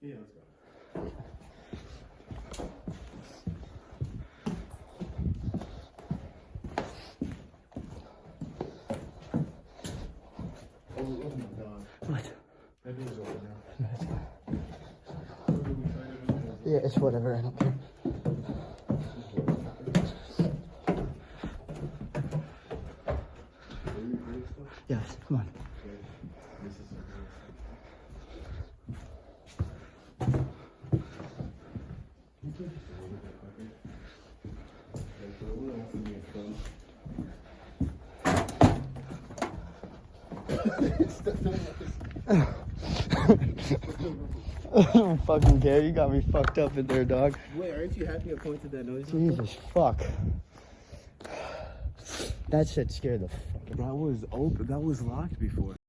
Yeah, let's go. Oh my god. What? That door's open now. No, it's fine. Where did we find everything? Yeah, it's whatever. I don't care. Yes, come on. This is something else. You could just a little bit quicker. Okay, so we're gonna have to be a phone. I don't fucking care. You got me fucked up in there, dog. Wait, aren't you happy I pointed that noise? Jesus fuck. That shit scared the fuck. That was open. That was locked before.